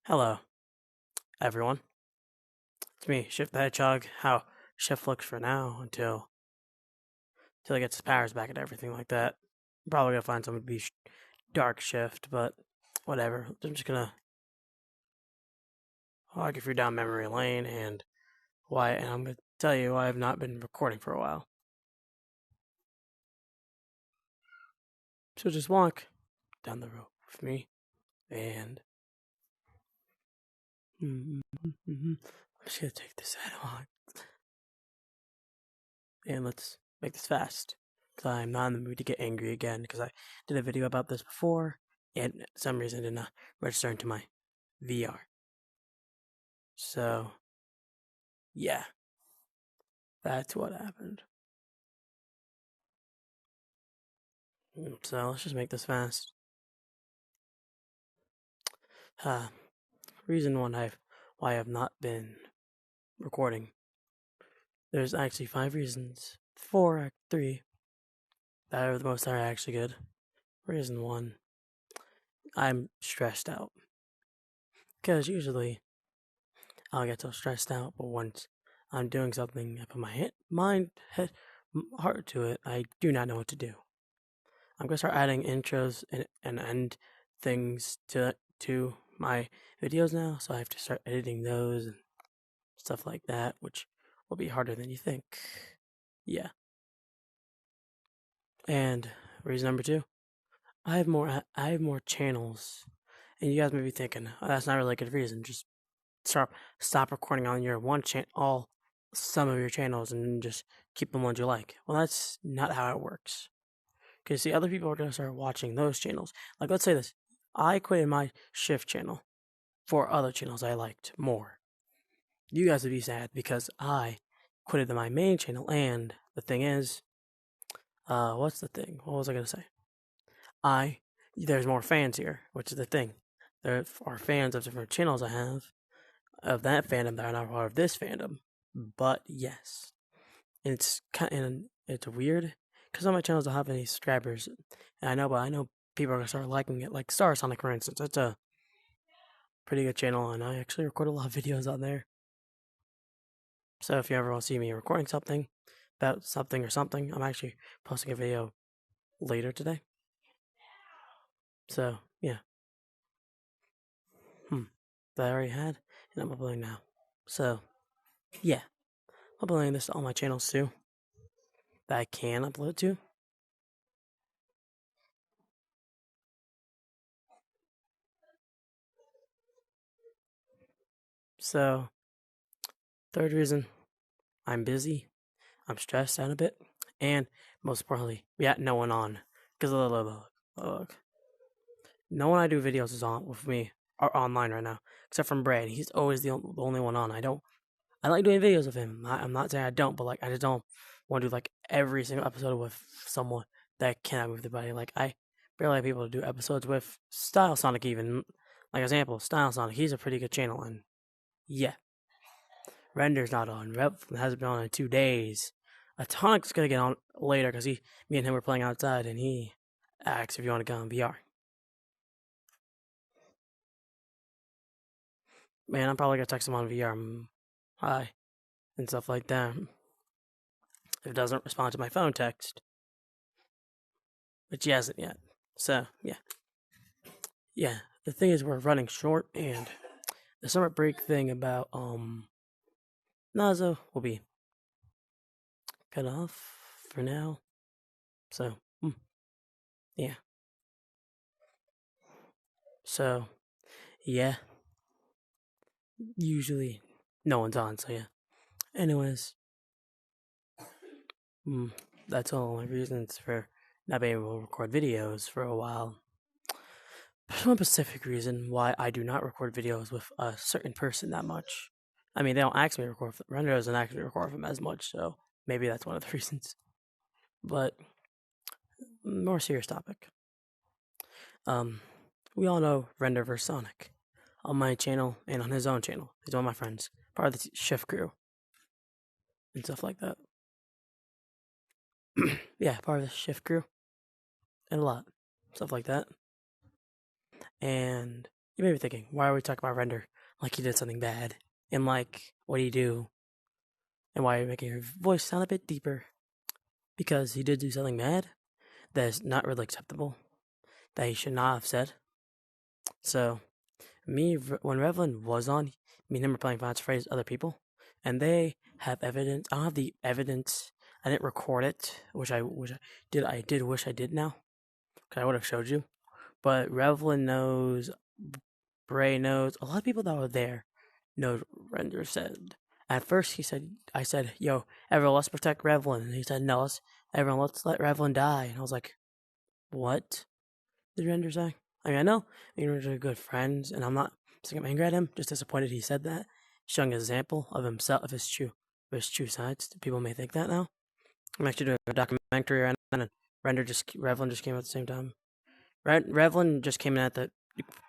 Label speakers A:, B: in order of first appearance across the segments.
A: Hello, everyone. It's me, Shift the Hedgehog. How Shift looks for now until he gets his powers back and everything like that. I'm probably gonna find someone to be Dark Shift, but whatever. I'm just gonna walk you through down memory lane and I'm gonna tell you why I've not been recording for a while. So just walk down the road with me, and I'm just gonna take this head and let's make this fast. Because I'm not in the mood to get angry again, because I did a video about this before, and for some reason did not register into my VR. So, yeah, that's what happened. So let's just make this fast. Reason why I've not been recording. There's actually 5 reasons. 3 that are the most are actually good. Reason 1, I'm stressed out. Because usually I'll get so stressed out, but once I'm doing something, I put my heart to it, I do not know what to do. I'm gonna start adding intros and end things to my videos now, so I have to start editing those and stuff like that, which will be harder than you think. Yeah. And reason number 2, I have more channels, and you guys may be thinking, oh, that's not really a good reason. Just stop recording on your one channel, some of your channels, and just keep the ones you like. Well, that's not how it works. Because see, other people are gonna start watching those channels. Like, let's say this: I quitted my Shift channel for other channels I liked more. You guys would be sad because I quitted my main channel, and the thing is, what's the thing? What was I gonna say? There's more fans here, which is the thing. There are fans of different channels I have of that fandom that are not part of this fandom. But yes, it's it's weird because on my channels don't have any subscribers, and I know people are gonna start liking it. Like Star Sonic, for instance, it's a pretty good channel, and I actually record a lot of videos on there. So if you ever want to see me recording something about something or something, I'm actually posting a video later today. So yeah, that I already had, and I'm uploading now. So yeah, I'm uploading this to all my channels too that I can upload to. So, third reason, I'm busy, I'm stressed out a bit, and most importantly, we got no one on. Because look, no one I do videos is on with me or online right now, except from Brad. He's always the only one on. I like doing videos with him. I'm not saying I don't, but like I just don't want to do like every single episode with someone that cannot move their body. Like I barely have people to do episodes with. Style Sonic even, like example, Style Sonic. He's a pretty good channel, and yeah. Render's not on. Rep hasn't been on in 2 days. Atonic's gonna get on later because me and him were playing outside, and he asked if you want to go in VR. Man, I'm probably gonna text him on VR, hi, and stuff like that. If it doesn't respond to my phone text, which he hasn't yet. So yeah. The thing is, we're running short, and the summer break thing about Nazo will be cut off for now. So yeah. So yeah. Usually, no one's on. So yeah. Anyways, that's all my reasons for not being able to record videos for a while. There's one specific reason why I do not record videos with a certain person that much. I mean, they don't ask me to record. Render doesn't actually record them as much, so maybe that's one of the reasons. But more serious topic. We all know Render vs Sonic on my channel and on his own channel. He's one of my friends, part of the Shift crew, and stuff like that. Yeah, part of the Shift crew, and a lot stuff like that. And You may be thinking, why are we talking about Render like he did something bad? And like, what did he do? And why are you making your voice sound a bit deeper? Because he did do something bad that is not really acceptable, that he should not have said. So, when Revlin was on, me and him were playing Final Fantasy with other people, and they have evidence. I don't have the evidence. I didn't record it, which I did. I did wish I did now, because I would have showed you. But Revlin knows, Bray knows, a lot of people that were there know what Render said. At first, I said, yo, everyone, let's protect Revlin. And he said, no, let's let Revlin die. And I was like, what did Render say? I mean, I know me and Render are good friends, and I'm not saying I'm angry at him, just disappointed he said that. Showing an example of himself, of his true sides. People may think that now. I'm actually doing a documentary right now, and Revlin just came out at the same time. Revlin just came in at the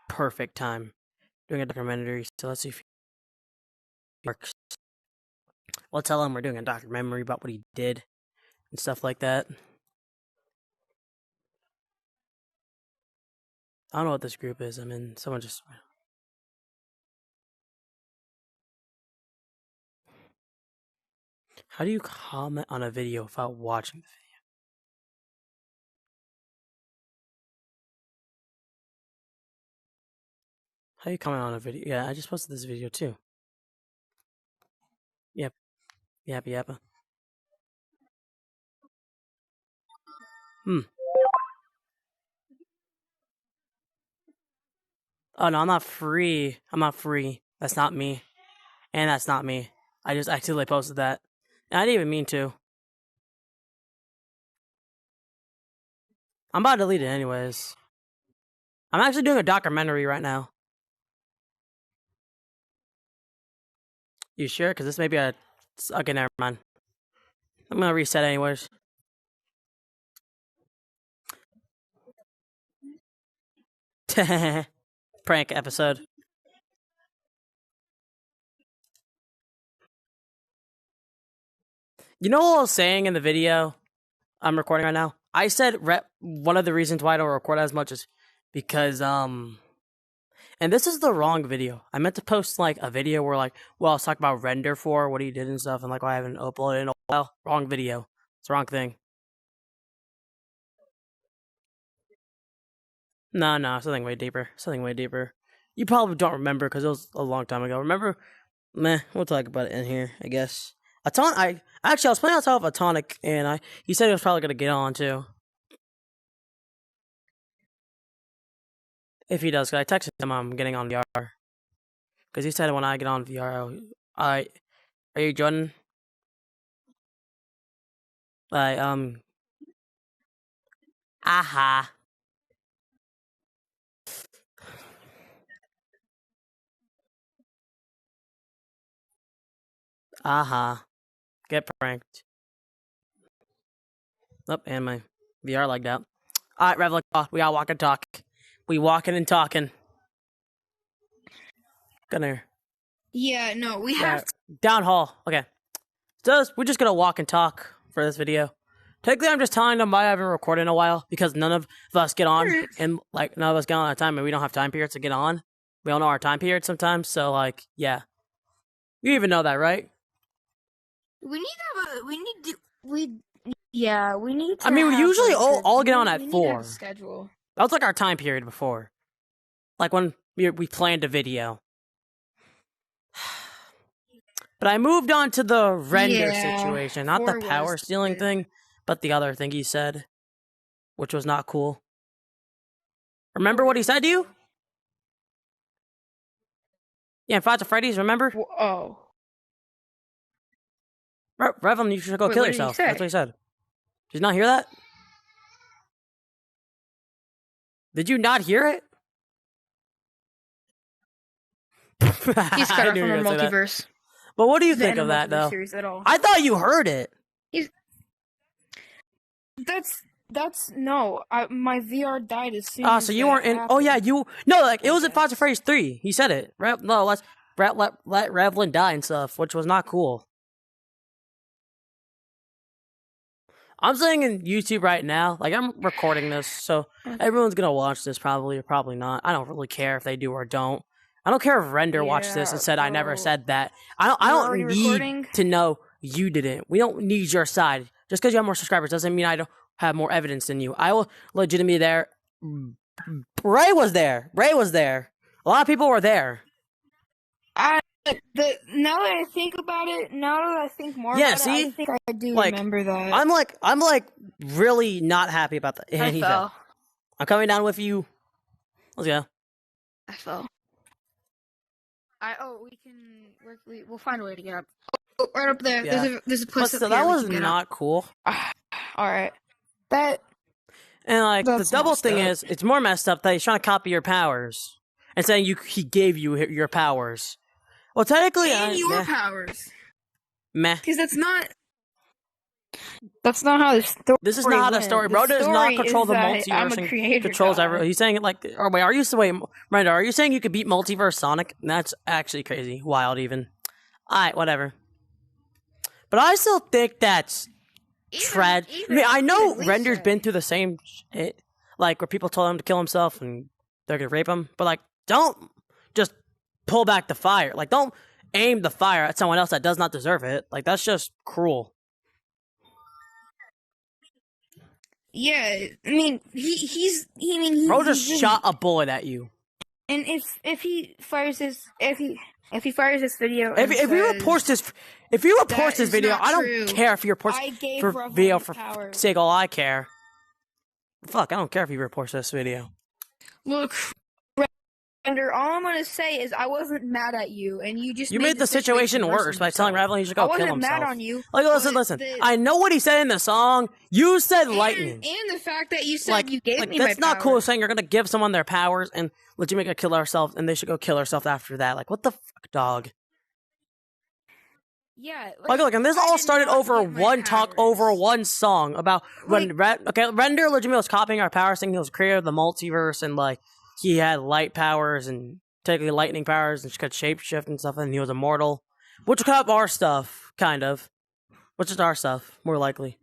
A: perfect time doing a documentary, so let's see if it works. We'll tell him we're doing a documentary about what he did and stuff like that. I don't know what this group is. I mean, someone just... How do you comment on a video without watching the video? How do you comment on a video? Yeah, I just posted this video too. Yep. Yep. Oh no, I'm not free. That's not me. And that's not me. I just accidentally posted that. And I didn't even mean to. I'm about to delete it anyways. I'm actually doing a documentary right now. You sure? Because this may be a... Okay, never mind. I'm going to reset anyways. Prank episode. You know what I was saying in the video I'm recording right now? I said one of the reasons why I don't record as much is because, and this is the wrong video. I meant to post, like, a video where, like, well, I was talking about Render for what he did and stuff, and, like, why I haven't uploaded in a while. Wrong video. It's the wrong thing. No, something way deeper. You probably don't remember because it was a long time ago. Remember? Meh, we'll talk about it in here, I guess. I was playing on top of Atonic, and he said he was probably gonna get on too. If he does, because I texted him I'm getting on VR. Because he said when I get on VR, are you joining? Aha. Aha. Get pranked. Oh, and my VR lagged out. Alright, Revlin, we gotta walk and talk. We walking and talking. Come here.
B: Yeah, no, we have
A: down hall. Okay. So we're just gonna walk and talk for this video. Technically, I'm just telling them why I haven't recorded in a while because none of us get on, and like none of us get on at a time, and we don't have time periods to get on. We all know our time period sometimes, so like, yeah. You even know that, right?
B: we need to.
A: I mean, we usually all get on at 4.
B: Schedule.
A: That was like our time period before, like when we planned a video. But I moved on to the Render situation, not the power stealing thing, but the other thing he said, which was not cool. Remember what he said to you? Yeah, Five Nights at Freddy's, remember?
B: Oh.
A: Revlin, you should go kill yourself. That's what he said. Did you not hear that? Did you not hear it?
B: He's cut off from the multiverse.
A: But what do you think of that, though? I thought you heard it.
B: No. My VR died as soon.
A: So you weren't in. Happened. Oh yeah, you. No, like it was in Five Nights at Freddy's 3. He said it. Let Revlin die and stuff, which was not cool. I'm saying in YouTube right now, like I'm recording this, so everyone's gonna watch this probably or probably not. I don't really care if they do or don't. I don't care if Render watched this and said I never said that. I don't need to know you didn't. We don't need your side. Just because you have more subscribers doesn't mean I don't have more evidence than you. I will legitimately there. Ray was there. A lot of people were there.
B: Now that I think about it, now that I think more about it, I think I do remember that.
A: I'm really not happy about that.
B: I fell.
A: I'm coming down with you. Let's go.
B: I fell. We'll find a way to get up. Oh, right up there.
A: Yeah.
B: There's a place up
A: there. That was not cool.
B: Alright.
A: And the double thing is, it's more messed up that he's trying to copy your powers and saying he gave you your powers. Well, technically,
B: your powers.
A: Meh.
B: Because that's not how the story.
A: This is not how the story. Bro does not control the multiverse and controls everything. He's saying it like. Oh wait, Miranda, are you saying you could beat multiverse Sonic? That's actually crazy, wild even. Alright, whatever. But I still think that's I mean, I know Render's been through the same shit, like where people told him to kill himself and they're gonna rape him. But like, don't just pull back the fire. Like, don't aim the fire at someone else that does not deserve it. Like, that's just cruel.
B: Yeah, I mean,
A: Bro just shot a bullet at you.
B: And if he fires this video,
A: if he reports this video, I don't care if he reports for video for sake. All I care. Fuck, I don't care if he reports this video.
B: Look, Render, all I'm gonna say is I wasn't mad at you, and you just
A: made the situation worse by telling Raveling he should go kill himself.
B: I wasn't mad on you.
A: Like, listen. I know what he said in the song. You said lightning,
B: and the fact that you said you gave me
A: that's not cool. Saying you're gonna give someone their powers and legitimately kill herself, and they should go kill herself after that. Like, what the fuck, dog?
B: Yeah.
A: Look, and this all started over one talk over one song about when Render legitimately was copying our powers, saying he was creator of the multiverse, and like he had light powers and technically lightning powers, and she could shapeshift and stuff, and he was immortal, which kind of our stuff, which is our stuff, more likely.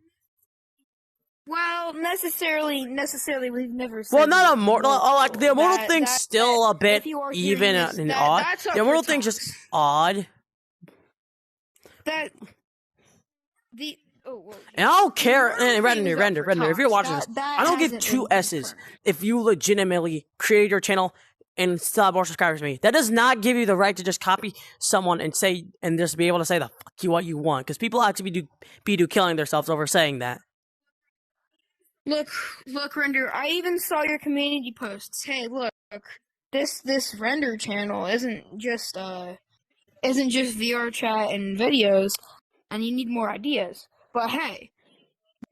B: Well, necessarily, we've never seen.
A: Well, not immortal. Like the immortal thing's still a bit even and odd. The immortal thing's just odd. And I don't care. And Render. If you're watching this, I don't give two S's if you legitimately create your channel and still have more subscribers than me. That does not give you the right to just copy someone and say and just be able to say the fuck you what you want, because people actually be killing themselves over saying that.
B: Look, Render. I even saw your community posts. Hey, look, this Render channel isn't just VR chat and videos, and you need more ideas. But hey,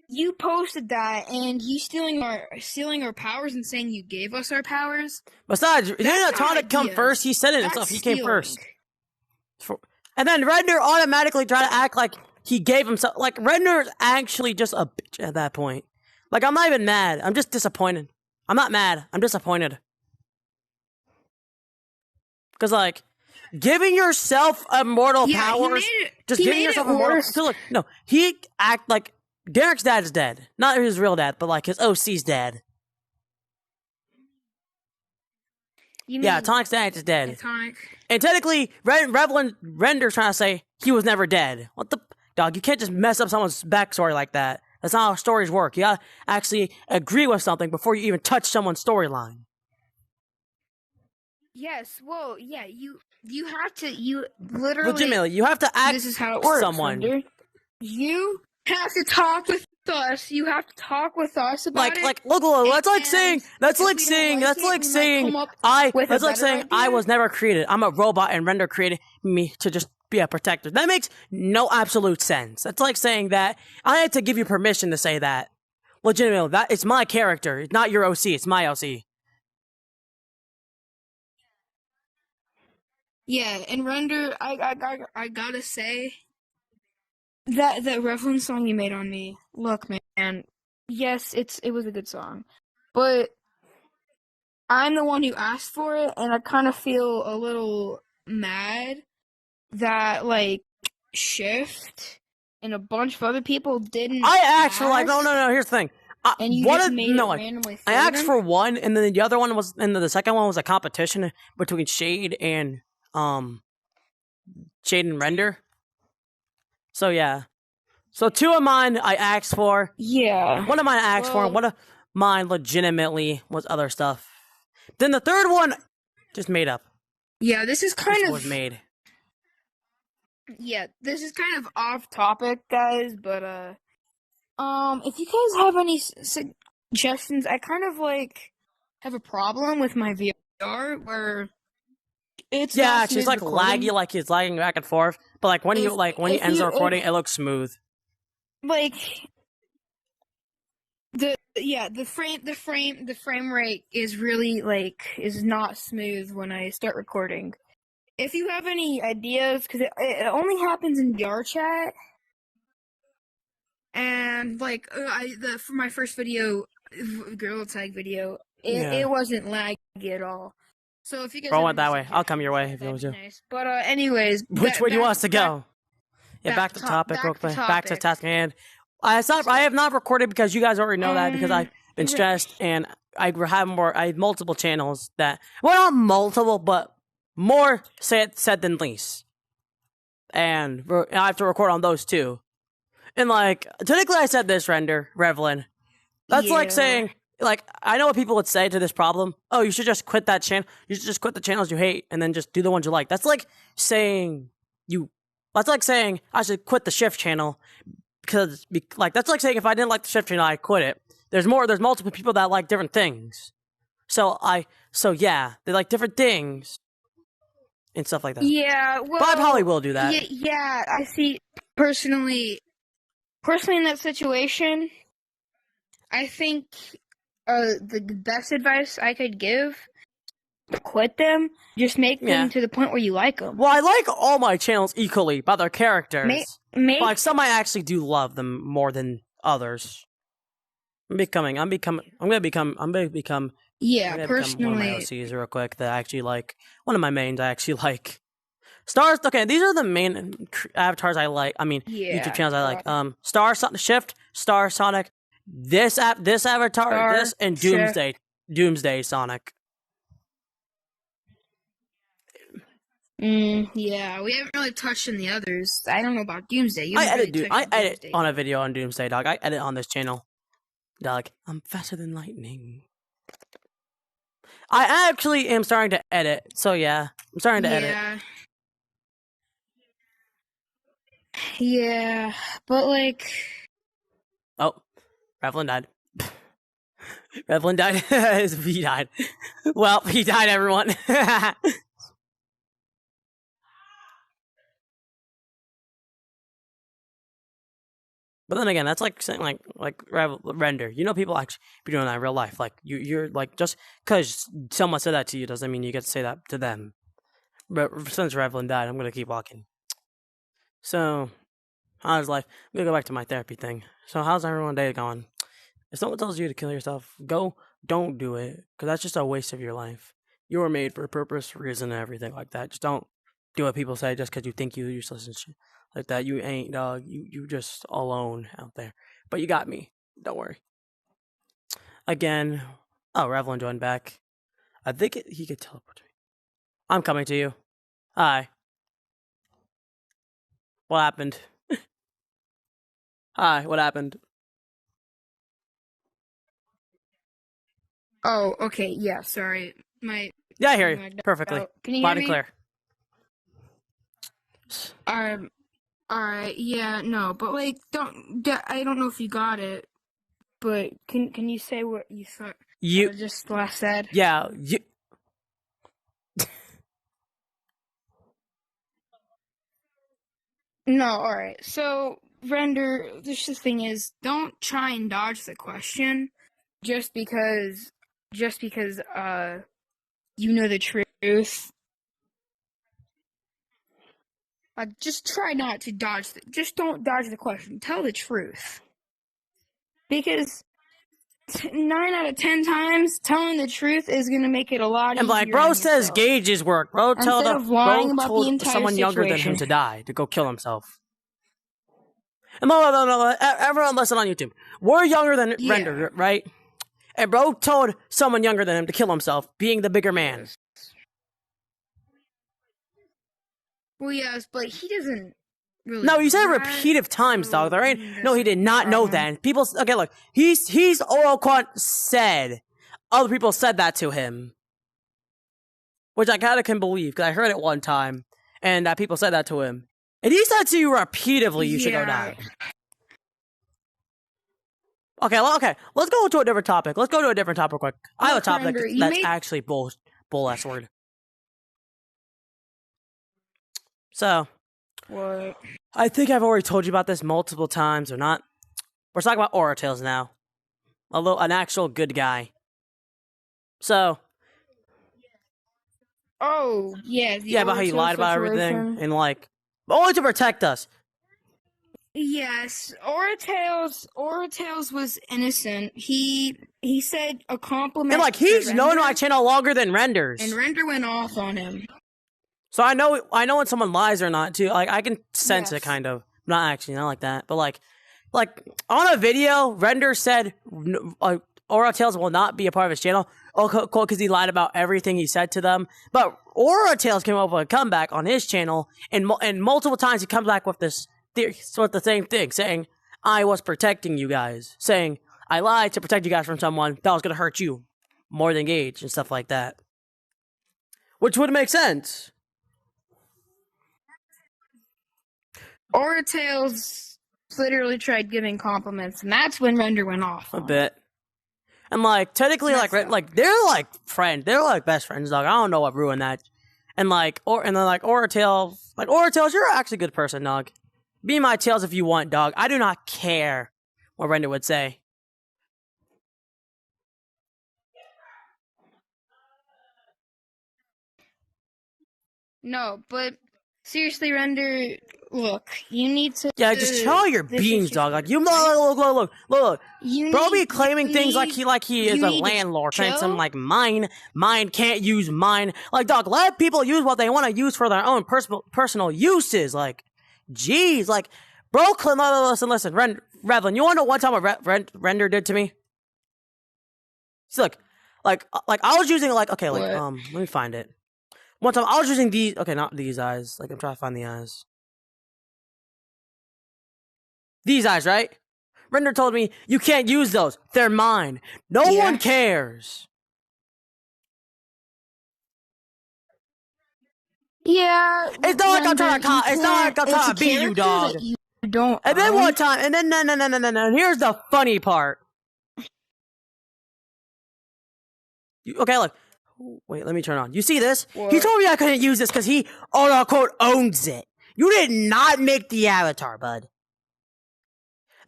B: you posted that, and you stealing our powers and saying you gave us our powers.
A: Besides, he didn't try to come first. He said it himself. He came first. And then Render automatically tried to act like he gave himself. Like, Render's actually just a bitch at that point. Like, I'm not even mad. I'm just disappointed. I'm not mad. I'm disappointed. Because, like, giving yourself immortal powers, giving yourself immortal. No, he act like Derek's dad is dead. Not his real dad, but like his OC's dad. Tonic's dad is dead. And technically, Render's trying to say he was never dead. What the dog? You can't just mess up someone's backstory like that. That's not how stories work. You gotta actually agree with something before you even touch someone's storyline.
B: Yes, well, yeah, you literally...
A: Legitimately, you have to act
B: this is how it works,
A: someone.
B: Render. You have to talk with us. You have to talk with us about it.
A: Look, that's like saying I was never created. I'm a robot and Render created me to just be a protector. That makes no absolute sense. That's like saying that I had to give you permission to say that. Legitimately, that it's my character. It's not your OC. It's my OC.
B: Yeah, and Render, I gotta say that Revlin song you made on me. Look, man. Yes, it was a good song, but I'm the one who asked for it, and I kind of feel a little mad that like Shift and a bunch of other people didn't.
A: I asked for like no. Here's the thing.
B: And you just made it randomly.
A: I asked for one, and then the other one was, and then the second one was a competition between Shade and Render. So yeah, so 2 of mine I asked for.
B: Yeah.
A: One of mine I asked for, and one of mine legitimately was other stuff. Then the third one just made up.
B: Yeah, this is kind of
A: was made.
B: Yeah, this is kind of off topic, guys, but if you guys have any suggestions, I kind of like have a problem with my VR where it's
A: actually it's like laggy, like it's lagging back and forth. But like when you ends the recording, it looks smooth.
B: Like the frame rate is really is not smooth when I start recording. If you have any ideas, because it only happens in VR chat. And for my first video, Gorilla Tag video, it wasn't laggy at all. So if you guys
A: roll it that way, I'll come your way if you want to.
B: Nice. But anyways,
A: which way do you want us to go? Back to topic real quick. Back to task at hand. I have not recorded because you guys already know that because I've been stressed and I have multiple channels that not multiple but more said than least, and I have to record on those too. And technically I said this, Revlin. That's like saying, I know what people would say to this problem. Oh, you should just quit that channel. You should just quit the channels you hate and then just do the ones you like. That's like saying I should quit the Shift channel because, that's like saying if I didn't like the Shift channel, I quit it. There's multiple people that like different things. So yeah, they like different things and stuff like that.
B: Yeah, well,
A: but I probably will do that.
B: Yeah, I see. Personally, in that situation, I think the best advice I could give: quit them. Just make them to the point where you like them.
A: Well, I like all my channels equally by their characters. But some I actually do love them more than others. I'm gonna become.
B: Yeah, personally,
A: one of my OCs real quick that I actually like. One of my mains I actually like. Stars. Okay, these are the main avatars I like. I mean, YouTube channels I like. Shift, Star, Sonic. This avatar, and Doomsday Sonic.
B: Yeah, we haven't really touched on the others. I don't know about Doomsday.
A: I edit on a video on Doomsday, dog. I edit on this channel, dog. I'm faster than lightning. I actually am starting to edit, so yeah, I'm starting to edit.
B: Yeah, but
A: oh, Revlin died. Revlin died. He died. Well, he died, everyone. But then again, that's like saying render. You know, people actually be doing that in real life. Like you're just because someone said that to you doesn't mean you get to say that to them. But since Revlin died, I'm gonna keep walking. So, how's life? I'm gonna go back to my therapy thing. So, how's everyone's day going? If someone tells you to kill yourself, don't do it, because that's just a waste of your life. You were made for a purpose, reason, and everything like that. Just don't do what people say just because you think you're useless and shit like that. You ain't, dog. You just alone out there. But you got me. Don't worry. Again, Revlin joined back. I think he could teleport to me. I'm coming to you. Hi. What happened? Hi, what happened?
B: Oh, okay, yeah, sorry.
A: I hear you perfectly.
B: Can you
A: loud
B: hear
A: and
B: clear. Alright, yeah, no, but I don't know if you got it, but can you say what you thought? You just last said?
A: Yeah,
B: No, alright. So, Render, the thing is, don't try and dodge the question just because you know the truth. Just try not to dodge just don't dodge the question. Tell the truth. Because 9 out of 10 times, telling the truth is going to make it a lot easier.
A: And bro says gauges work. Bro told someone younger than him to die, to go kill himself. And no, everyone listen on YouTube. We're younger than
B: Yeah.
A: Render, right? And bro told someone younger than him to kill himself, being the bigger man.
B: Well, yes, but he doesn't really.
A: No, you said
B: know that,
A: repeated times, dog. There ain't.
B: that's
A: No, he did not know
B: problem.
A: that. People. Okay, look. He's Oroquant said. Other people said that to him, which I kind of can believe because I heard it one time, and people said that to him, and he said to you repeatedly, "You should go die." Okay, let's go to a different topic. Let's go to a different topic quick. I have a topic
B: Render, you
A: that's
B: made-
A: actually bull ass word. So,
B: What?
A: I think I've already told you about this multiple times, or not. We're talking about Oratails now. An actual good guy. So,
B: Oh, yeah.
A: yeah, about how he
B: Oratail
A: lied about everything,
B: situation.
A: and like, only to protect us.
B: Yes, Oratails was innocent. He said a compliment.
A: And like,
B: to
A: he's known
B: Render,
A: my channel longer than Renders.
B: and Render went off on him.
A: So I know when someone lies or not too. Like I can sense it
B: Yes.
A: kind of. Not actually, not like that, but like on a video, Render said Oratails will not be a part of his channel. Oh, cool, because he lied about everything he said to them. But Oratails came up with a comeback on his channel, and multiple times he comes back with this with the same thing, saying I was protecting you guys, saying I lied to protect you guys from someone that was gonna hurt you more than Gage and stuff like that, which would make sense.
B: Oratails literally tried giving compliments, and that's when Render went off.
A: A
B: on him.
A: bit. And like technically
B: Messed up.
A: like they're like friends. They're like best friends, dog. I don't know what ruined that. And then Oratails, you're actually a good person, dog. Be my tails if you want, dog. I do not care what Render would say.
B: No, but seriously, Render, look, you need to.
A: Yeah, just chill your
B: this
A: beans,
B: is
A: dog.
B: your-
A: Like you look.
B: You
A: Bro
B: need-
A: be claiming
B: you
A: things like
B: need-
A: he is
B: you
A: a
B: need to
A: landlord, saying
B: chill.
A: something like mine can't use mine. Like, dog, let people use what they want to use for their own personal uses. Like, jeez, like, bro, listen, Revlin, you want to know one time what Render did to me? See, look, like I was using
B: What?
A: let me find it. One time I was using these, okay, not these eyes. Like I'm trying to find the eyes. These eyes, right? Render told me you can't use those. They're mine. No
B: Yeah.
A: one cares.
B: Yeah,
A: It's not like I'm trying
B: Render,
A: to
B: you
A: it's not like I'm
B: can't-
A: trying
B: it's
A: to
B: a
A: beat you,
B: character
A: dog.
B: that you don't.
A: And then
B: own.
A: one time, and then no. Here's the funny part. Okay, look. Wait, let me turn on. You see this? He
B: What?
A: told me I couldn't use this because he, quote, owns it. You did not make the avatar, bud.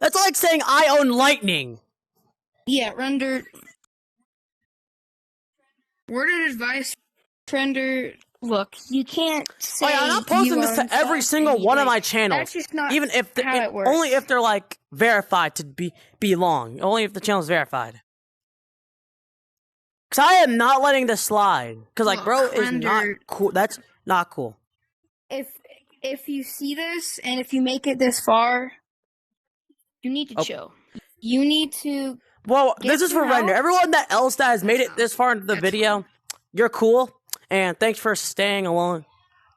A: That's like saying I own lightning.
B: Yeah, Render. Word of advice, Render. Look, you can't say.
A: Like, I'm not posting
B: you
A: this to
B: own
A: every
B: stuff
A: single
B: and,
A: one of
B: like,
A: my channels.
B: That's just not
A: Even if
B: how it works.
A: only if they're like verified to belong. Only if the channel's verified. Cause I am not letting this slide. Cause like,
B: Look,
A: bro, is not
B: Render-
A: cool. That's not cool.
B: If you see this and if you make it this far, you need to
A: Oh.
B: chill. You need to.
A: Well,
B: Get
A: this is for
B: some
A: Render.
B: help.
A: Everyone else that has made it this far into the
B: That's
A: video, you're cool, and thanks for staying along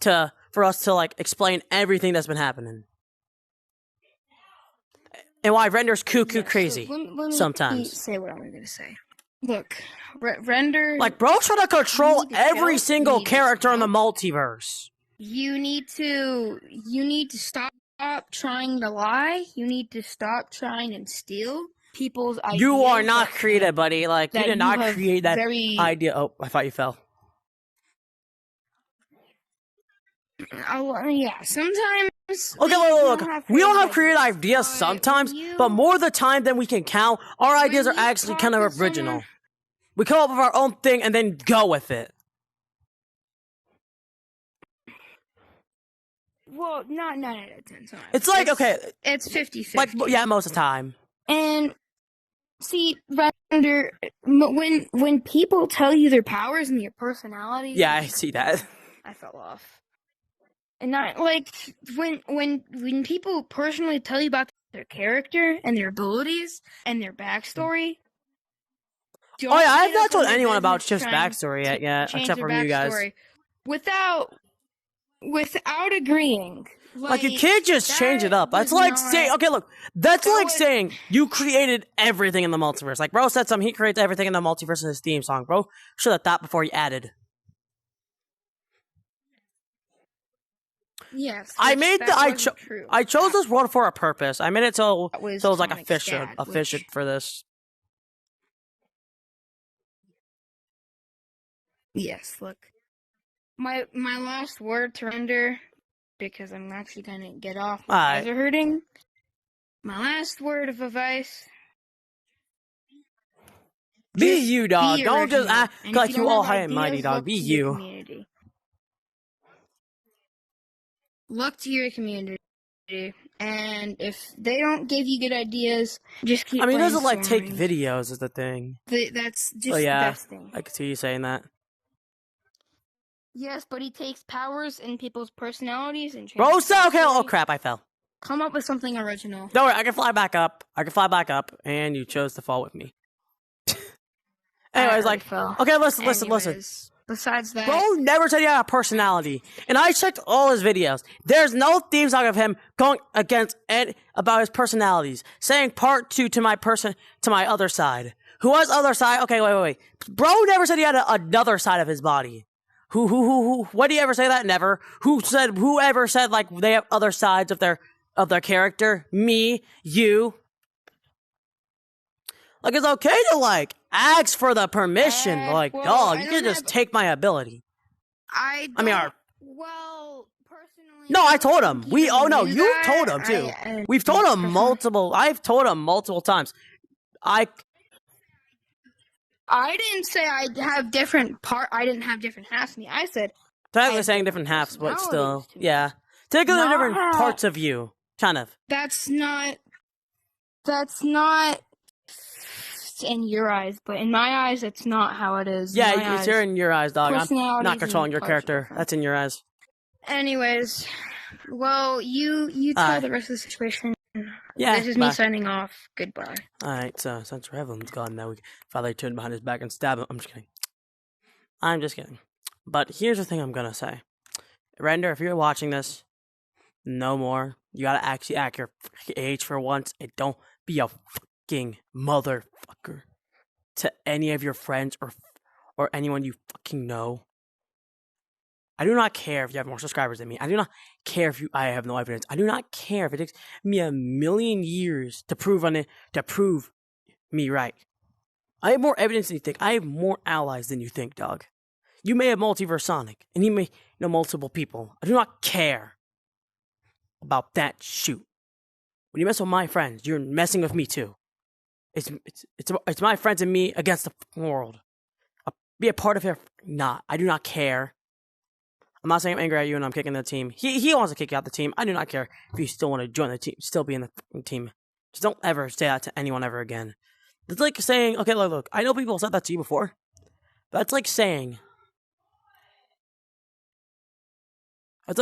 A: for us to like explain everything that's been happening and why Render's cuckoo
B: Yeah, so
A: crazy
B: let me
A: sometimes.
B: say what I'm going to say. Look, Render.
A: Like, bro's trying to control
B: You need to
A: every
B: chill.
A: single
B: You need to
A: character in the
B: chill.
A: multiverse.
B: You need to stop trying to lie. You need to stop trying and steal people's ideas.
A: You are not
B: that-
A: creative, buddy. Like, you
B: that
A: did not
B: have
A: create that
B: very.
A: idea. Oh, I thought you fell.
B: Yeah, sometimes.
A: Okay, look. We don't have creative ideas
B: but
A: sometimes,
B: you-
A: but more of the time than we can count, our ideas are
B: you
A: actually
B: talk
A: kind of
B: to
A: original.
B: someone-
A: We come up with our own thing and then go with it.
B: Well, not 9 out of 10 times.
A: It's like, okay,
B: It's 50-50.
A: like, yeah, most of the time.
B: And see, Render, when people tell you their powers and your personality,
A: Yeah, I see that.
B: I fell off. And not like when people personally tell you about their character and their abilities and their backstory.
A: Oh yeah, I've not told anyone about Chip's backstory yet, except from you guys.
B: Without agreeing.
A: Like, you can't just change it up. That's like saying, okay, look, that's like saying you created everything in the multiverse. Like, bro said he creates everything in the multiverse in his theme song. Bro should have thought before he added.
B: Yes.
A: I chose this world for a purpose. I made it so it was like efficient for this.
B: Yes, look. My last word to render, because I'm actually gonna get off. My eyes are hurting. My last word of advice.
A: Be you, dog. Don't just act like you all high and mighty, dog. Be you.
B: Community. Look to your community. And if they don't give you good ideas, just keep.
A: I mean, it doesn't like take videos is the thing.
B: That's just the best thing.
A: I can see you saying that.
B: Yes, but he takes powers in people's personalities and.
A: Bro, so okay. Oh crap! I fell.
B: Come up with something original.
A: Don't worry, I can fly back up. And you chose to fall with me. Anyways, like, okay, listen.
B: Besides that,
A: bro never said he had a personality, and I checked all his videos. There's no theme song of him going against about his personalities, saying part 2 to my other side. Who was other side? Okay, wait. Bro never said he had another side of his body. Who? When did he ever say that? Never. Whoever said like they have other sides of their character? Me, you. Like, it's okay to like ask for the permission. Like, dog, you can just take my ability.
B: personally.
A: No, I told him. You've told him too. We've told him multiple. I've told him multiple times. I
B: didn't say I didn't have different halves of me. I said
A: technically saying different halves, but still, yeah. Technically different parts of you, kind of.
B: That's not in your eyes, but in my eyes, it's not how it is.
A: Yeah, it's in your eyes, dog. I'm not controlling your character. That's in your eyes.
B: Anyways, well, you tell the rest of the situation.
A: Yeah,
B: this is me signing off. Goodbye.
A: Alright, so since Revelin's gone now, we can finally turn behind his back and stab him. I'm just kidding. But here's the thing I'm gonna say. Render, if you're watching this, no more. You gotta actually act your age for once and don't be a fucking motherfucker to any of your friends or anyone you fucking know. I do not care if you have more subscribers than me. I do not care if I have no evidence. I do not care if it takes me a million years to prove me right. I have more evidence than you think. I have more allies than you think, dog. You may have Multiverse Sonic, and you may know multiple people. I do not care about that shoot. When you mess with my friends, you're messing with me too. It's my friends and me against the world. I'll be a part of it. Not. I do not care. I'm not saying I'm angry at you and I'm kicking the team. He wants to kick you out the team. I do not care if you still want to join the team, still be in the team. Just don't ever say that to anyone ever again. It's like saying, okay, look, I know people said that to you before. That's like saying that's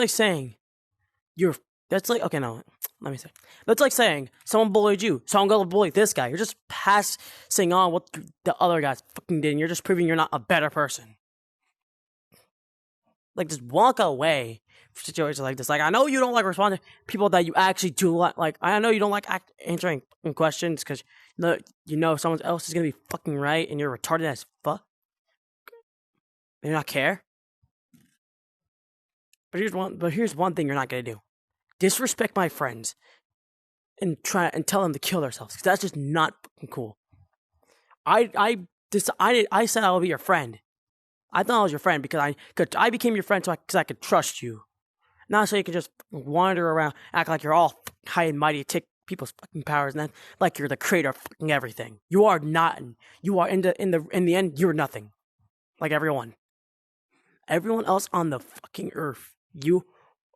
A: like, okay, no, let me say. That's like saying someone bullied you, so I'm gonna bully this guy. You're just passing on what the other guys fucking did, and you're just proving you're not a better person. Like, just walk away from situations like this. Like, I know you don't like responding to people that you actually do like. Like, I know you don't like answering questions because you know someone else is gonna be fucking right, and you're retarded as fuck. You not care. But here's one thing you're not gonna do: disrespect my friends and tell them to kill themselves. Because that's just not fucking cool. I said I would be your friend. I thought I was your friend because I became your friend because I could trust you. Not so you can just wander around, act like you're all high and mighty, take people's fucking powers, and then like you're the creator of fucking everything. You are not. You are in the end. You're nothing. Like everyone else on the fucking earth. You,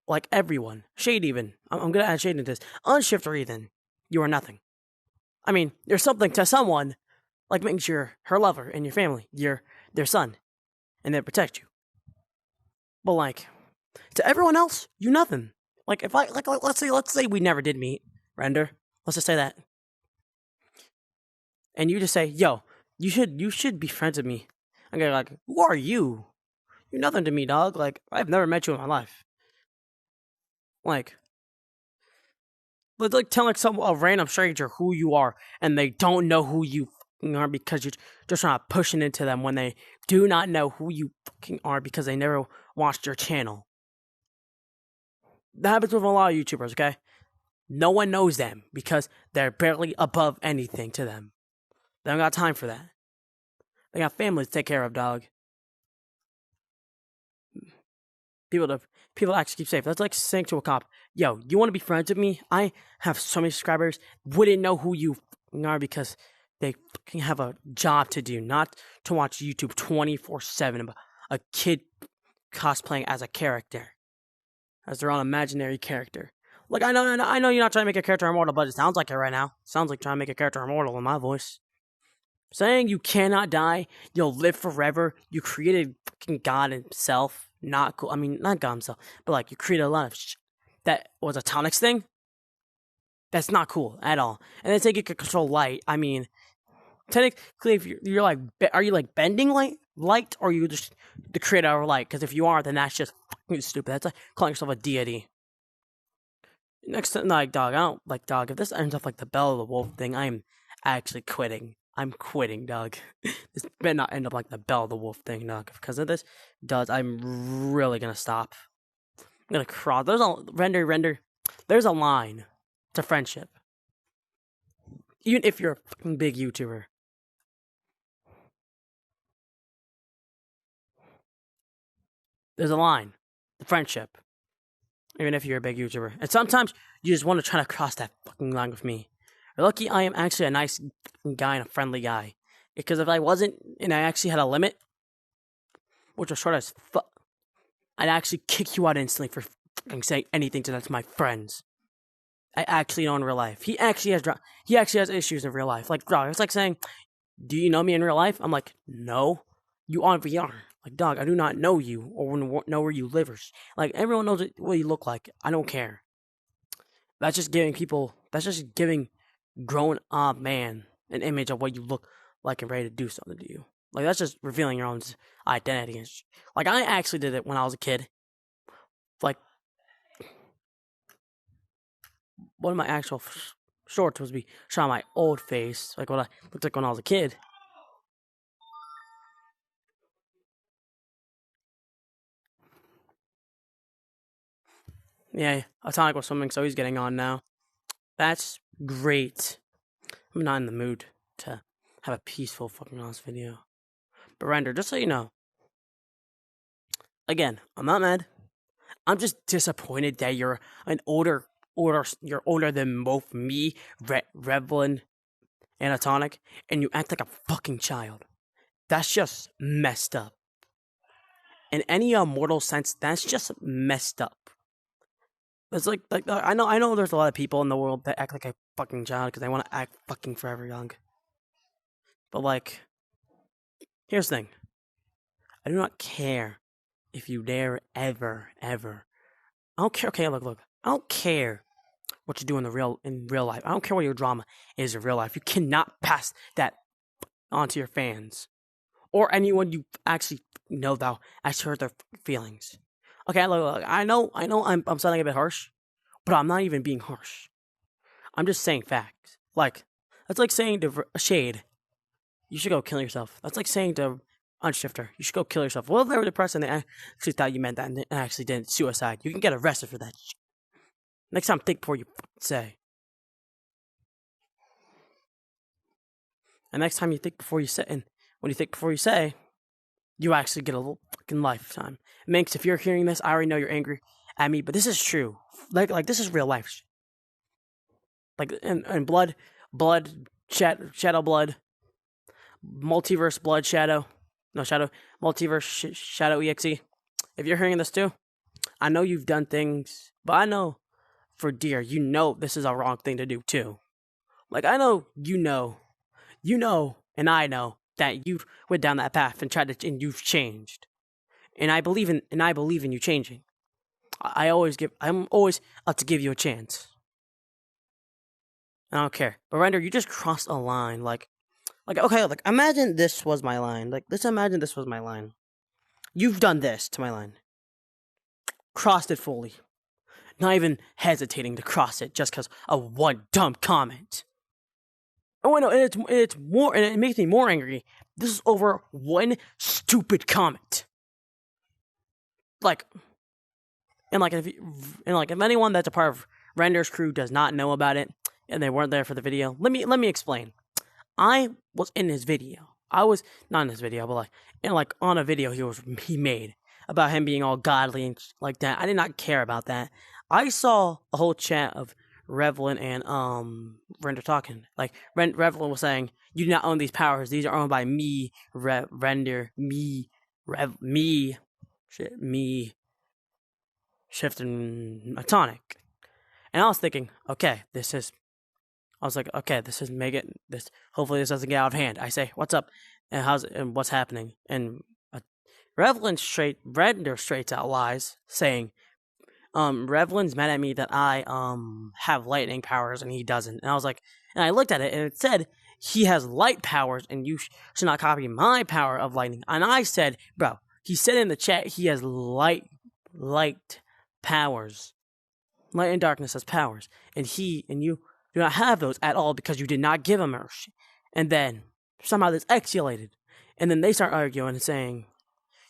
A: like everyone. Shade even. I'm gonna add Shade into this. Unshift or Ethan. You are nothing. I mean, you're something to someone, like making sure her lover and your family, their son. And they protect you. But like, to everyone else, you nothing. Like if let's say we never did meet, Render. Let's just say that. And you just say, yo, you should be friends with me. I'm gonna like, who are you? You're nothing to me, dog. Like, I've never met you in my life. Like, like telling a random stranger who you are, and they don't know who you are because you're just not pushing into them when they do not know who you fucking are because they never watched your channel. That happens with a lot of YouTubers, okay? No one knows them because they're barely above anything to them. They don't got time for that. They got families to take care of, dog. People actually keep safe. That's like saying to a cop, yo, you want to be friends with me? I have so many subscribers, wouldn't know who you are because they fucking have a job to do, not to watch YouTube 24/7 about a kid cosplaying as a character, as their own imaginary character. Like, I know you're not trying to make a character immortal, but it sounds like it right now. Sounds like trying to make a character immortal in my voice. Saying you cannot die, you'll live forever, you created fucking God himself. Not cool. I mean, not God himself, but like you created a lot of that was a tonics thing. That's not cool at all. And they say you can control light. I mean, technically, if you're like, are you like bending light, or are you just the creator of light? Because if you are, then that's just fucking stupid. That's like calling yourself a deity. Next time, like, dog, I don't like, dog. If this ends up like the Bell of the Wolf thing, I'm actually quitting. I'm quitting, dog. This better not end up like the Bell of the Wolf thing, dog. Because if this does, I'm really gonna stop. I'm gonna cross. There's a render. There's a line to friendship. Even if you're a fucking big YouTuber. There's a line to friendship. Even if you're a big YouTuber. And sometimes you just want to try to cross that fucking line with me. You're lucky I am actually a nice guy and a friendly guy. Because if I wasn't, and I actually had a limit, which was short as fuck, I'd actually kick you out instantly for fucking saying anything to that's my friends. I actually know in real life. He actually has issues in real life. Like, dog, it's like saying, do you know me in real life? I'm like, no. You on VR. Like, dog, I do not know you or know where you live. Like, everyone knows what you look like. I don't care. That's just giving grown up man an image of what you look like and ready to do something to you. Like, that's just revealing your own identity. Like, I actually did it when I was a kid. Like, one of my actual shorts was me showing my old face, like what I looked like when I was a kid. Yeah, Atomic was swimming, so he's getting on now. That's great. I'm not in the mood to have a peaceful fucking honest video. But Render, just so you know, again, I'm not mad. I'm just disappointed that you're you're older than both me, Revlin, and Atomic, and you act like a fucking child. That's just messed up. In any immortal sense, that's just messed up. It's like I know there's a lot of people in the world that act like a fucking child because they want to act fucking forever young. But like, here's the thing. I do not care if you dare ever. I don't care. Okay, look. I don't care what you do in real life. I don't care what your drama is in real life. You cannot pass that on to your fans or anyone you actually know that actually hurt their feelings. Okay, look. I know. I'm sounding a bit harsh, but I'm not even being harsh. I'm just saying facts. Like, that's like saying to Shade, you should go kill yourself. That's like saying to Unshifter, you should go kill yourself. Well, they were depressed and they actually thought you meant that and actually didn't. Suicide. You can get arrested for that. Next time, think before you say. And next time you think before you say, and when you think before you say, you actually get a little fucking lifetime. Minx, if you're hearing this, I already know you're angry at me, but this is true. Like this is real life. Like in blood, shadow blood, multiverse blood shadow, no shadow, multiverse shadow exe. If you're hearing this too, I know you've done things, but I know for dear, you know this is a wrong thing to do too. Like I know you know, and I know that you went down that path and and you've changed, and I believe in you changing. I'm always up to give you a chance. I don't care. But Render, you just crossed a line. Okay, like imagine this was my line. Like, let's imagine this was my line. You've done this to my line. Crossed it fully. Not even hesitating to cross it just because of one dumb comment. Oh, no, and it's more, and it makes me more angry. This is over one stupid comment. Like, and if anyone that's a part of Render's crew does not know about it, and they weren't there for the video, let me explain. I was in his video. I was not in his video, but on a video he made about him being all godly and like that. I did not care about that. I saw a whole chat of Revlin and Render talking. Like Revlin was saying, "You do not own these powers. These are owned by me, Render, me, me, Shift and Atonic." And I was thinking, okay, this is hopefully this doesn't get out of hand. I say, "What's up?" And what's happening? And Revlin Render straight out lies, saying, Revlin's mad at me that I have lightning powers and he doesn't. And I was like, and I looked at it and it said he has light powers and you should not copy my power of lightning. And I said, bro, he said in the chat he has light powers. Light and darkness as powers. And you do not have those at all because you did not give him mercy. And then somehow this escalated. And then they start arguing and saying,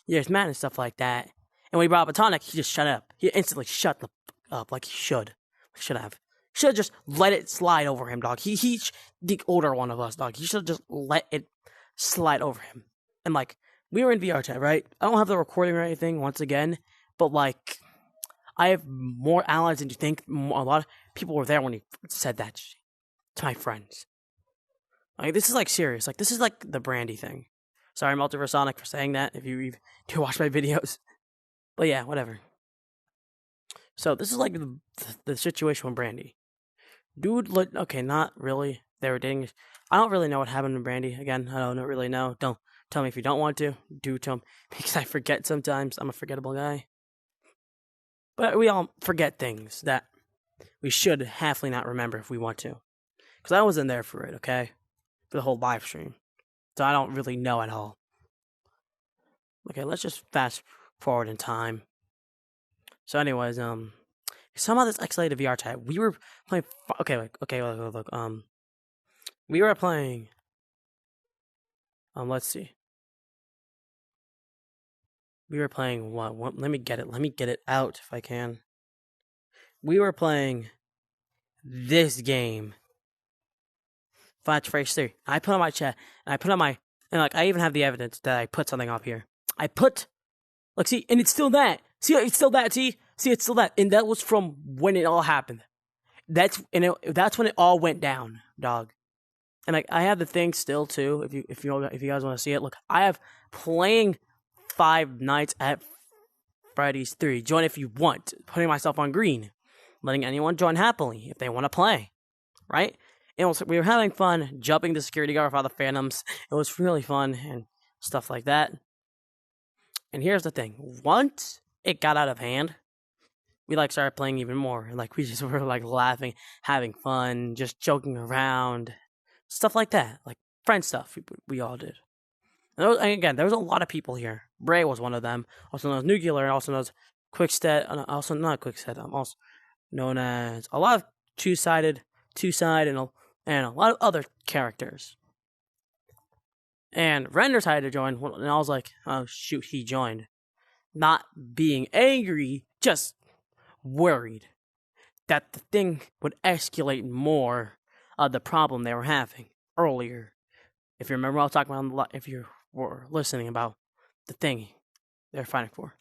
A: "Yeah, it's mad and stuff like that." And when he brought up Atonic, he just shut up. He instantly shut up like he should. Should have. Should have just let it slide over him, dog. He's the older one of us, dog. He should have just let it slide over him. And we were in VR chat, right? I don't have the recording or anything once again, but I have more allies than you think. A lot of people were there when he said that to my friends. This is serious. This is the Brandy thing. Sorry, Multiversonic, for saying that. If you do watch my videos. But yeah, whatever. So this is the situation with Brandy. Dude, okay, not really. They were dating. I don't really know what happened to Brandy. Again, I don't really know. Don't tell me if you don't want to. Do tell me, because I forget sometimes. I'm a forgettable guy. But we all forget things that we should happily not remember if we want to. Because I wasn't there for it, okay? For the whole live stream. So I don't really know at all. Okay, let's just fast forward in time. So anyways, somehow this escalated VR chat. We were playing, look, we were playing, let's see. We were playing what? Let me get it out if I can. We were playing this game. Flash Phrase 3. I put on my chat, and I put on my, and I even have the evidence that I put something up here. I put, see, and it's still that. See, it's still that, see, it's still that. And that was from when it all happened. That's when it all went down, dog. And I have the thing still, too, if you guys want to see it. Look, I have playing Five Nights at Freddy's 3. Join if you want. Putting myself on green. Letting anyone join happily if they want to play. Right? We were having fun jumping the security guard with all the phantoms. It was really fun and stuff like that. And here's the thing. Once it got out of hand, we started playing even more. And we just were laughing, having fun, just joking around. Stuff like that. Friend stuff we all did. And again, there was a lot of people here. Bray was one of them. Also known as Nuclear, also known as Quickstead. Also not Quickstead. Also known as a lot of two-side, and a lot of other characters. And Render decided to join, and I was like, oh shoot, he joined. Not being angry, just worried that the thing would escalate more of the problem they were having earlier. If you remember, I was talking about, if you were listening, about the thing they were fighting for.